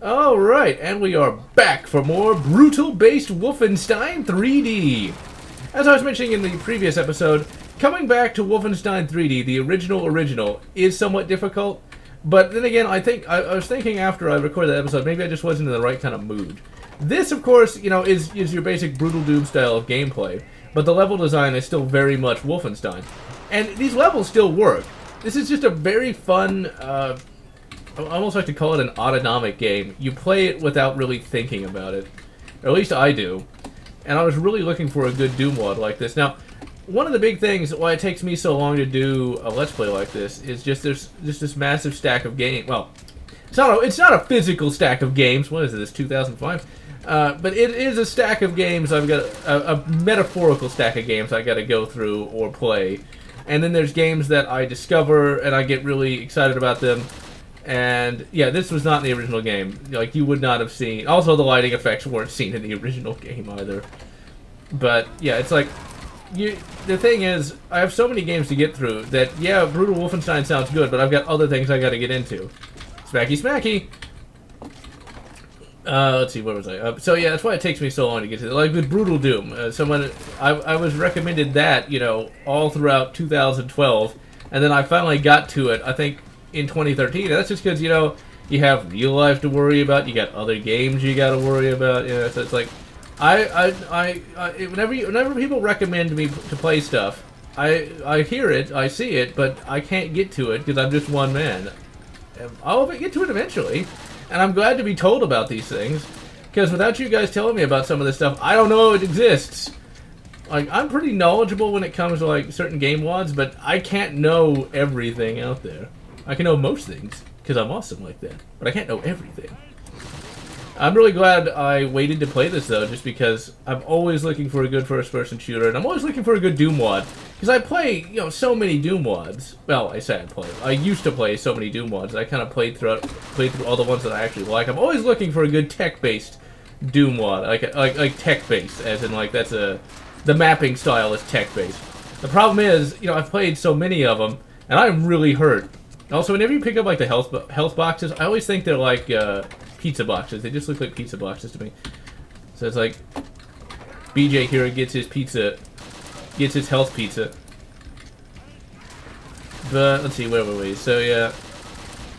Alright, and we are back for more brutal-based Wolfenstein 3D. As I was mentioning in the previous episode, coming back to Wolfenstein 3D, the original, is somewhat difficult. But then again, I was thinking after I recorded that episode, maybe I just wasn't in the right kind of mood. This, of course, is your basic Brutal Doom style of gameplay, but the level design is still very much Wolfenstein. And these levels still work. This is just a very fun, I almost like to call it an autonomic game. You play it without really thinking about it. Or at least I do. And I was really looking for a good Doom mod like this. Now, one of the big things why it takes me so long to do a Let's Play like this is just there's just this massive stack of games. Well, it's not a physical stack of games. What is this, 2005? But it is a stack of games. I've got a metaphorical stack of games I got to go through or play. And then there's games that I discover and I get really excited about them. And yeah, this was not in the original game. Like, you would not have seen. Also, the lighting effects weren't seen in the original game either. But yeah, it's like the thing is, I have so many games to get through that yeah, Brutal Wolfenstein sounds good, but I've got other things I got to get into. Smacky, smacky. Let's see, where was I? So yeah, that's why it takes me so long to get to it. Like with Brutal Doom, I was recommended that all throughout 2012, and then I finally got to it. I think in 2013. That's just because you have real life to worry about. You got other games you got to worry about. So it's like whenever people recommend me to play stuff, I hear it, I see it, but I can't get to it because I'm just one man. I'll get to it eventually, and I'm glad to be told about these things because without you guys telling me about some of this stuff, I don't know it exists. Like, I'm pretty knowledgeable when it comes to like certain game mods, but I can't know everything out there. I can know most things, because I'm awesome like that. But I can't know everything. I'm really glad I waited to play this, though, just because I'm always looking for a good first-person shooter, and I'm always looking for a good Doom mod. Because I play, so many Doom mods. Well, I say I play. I used to play so many Doom mods. I kind of played through all the ones that I actually like. I'm always looking for a good tech-based Doom mod. Like tech-based, as in, like, the mapping style is tech-based. The problem is, I've played so many of them, and I'm really hurt. Also, whenever you pick up like the health boxes, I always think they're like pizza boxes. They just look like pizza boxes to me. So it's like BJ here gets his health pizza. But let's see, where were we? So yeah,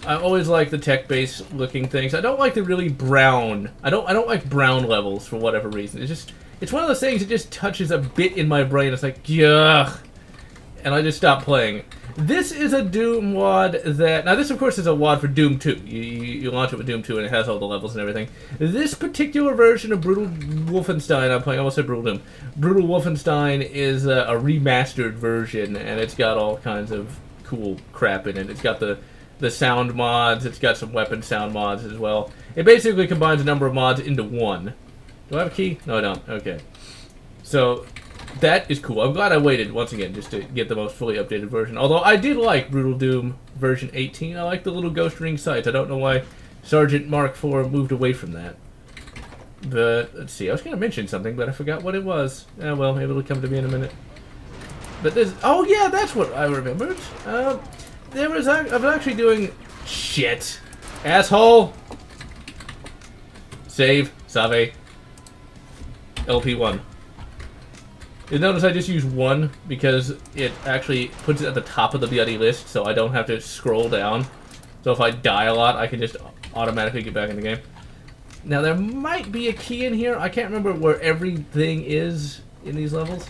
I always like the tech-based looking things. I don't like the really brown. I don't like brown levels for whatever reason. It's one of those things that just touches a bit in my brain. It's like yuck, and I just stop playing. This is a Doom WOD that... Now, this, of course, is a WOD for Doom 2. You launch it with Doom 2, and it has all the levels and everything. This particular version of Brutal Wolfenstein... I almost said Brutal Doom. Brutal Wolfenstein is a remastered version, and it's got all kinds of cool crap in it. It's got the sound mods. It's got some weapon sound mods as well. It basically combines a number of mods into one. Do I have a key? No, I don't. Okay. So... that is cool. I'm glad I waited, once again, just to get the most fully updated version. Although, I did like Brutal Doom version 18. I like the little ghost ring sights. I don't know why Sergeant Mark IV moved away from that. But, let's see. I was going to mention something, but I forgot what it was. Well, maybe it'll come to me in a minute. But there's... oh, yeah, that's what I remembered. I was actually doing... shit. Asshole! Save. Save. LP1. You notice I just use one because it actually puts it at the top of the bloody list, so I don't have to scroll down. So if I die a lot, I can just automatically get back in the game. Now there might be a key in here. I can't remember where everything is in these levels.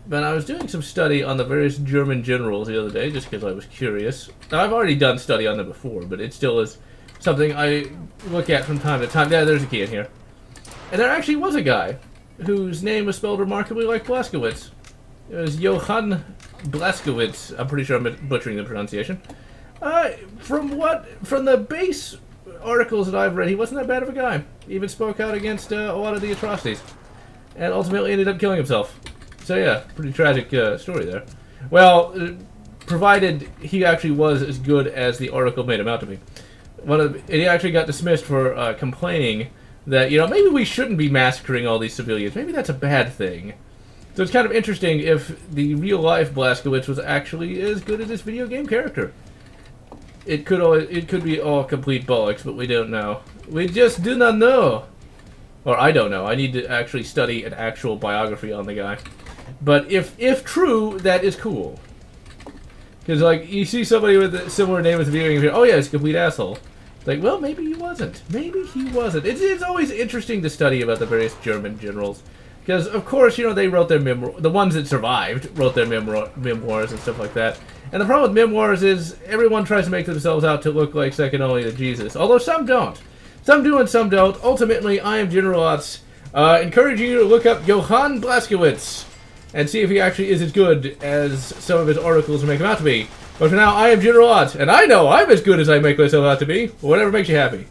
But I was doing some study on the various German generals the other day, just because I was curious. Now I've already done study on them before, but it still is something I look at from time to time. Yeah, there's a key in here. And there actually was a guy whose name was spelled remarkably like Blaskowitz. It was Johann Blaskowitz. I'm pretty sure I'm butchering the pronunciation. From the base articles that I've read, he wasn't that bad of a guy. He even spoke out against a lot of the atrocities. And ultimately ended up killing himself. So yeah, pretty tragic story there. Well, provided he actually was as good as the article made him out to be. He actually got dismissed for complaining that, maybe we shouldn't be massacring all these civilians. Maybe that's a bad thing. So it's kind of interesting if the real-life Blaskowitz was actually as good as this video game character. it could be all complete bollocks, but we don't know. We just do not know. Or I don't know. I need to actually study an actual biography on the guy. But if true, that is cool. Because, like, you see somebody with a similar name as the video game, oh yeah, he's a complete asshole. Like, well, maybe he wasn't. Maybe he wasn't. It's always interesting to study about the various German generals. Because, of course, you know, they wrote their the ones that survived wrote their memoirs and stuff like that. And the problem with memoirs is everyone tries to make themselves out to look like second only to Jesus. Although some don't. Some do and some don't. Ultimately, I am GeneralLotz, encouraging you to look up Johann Blaskowitz and see if he actually is as good as some of his articles make him out to be. But for now, I am GeneralLotz, and I know I'm as good as I make myself out to be. Whatever makes you happy.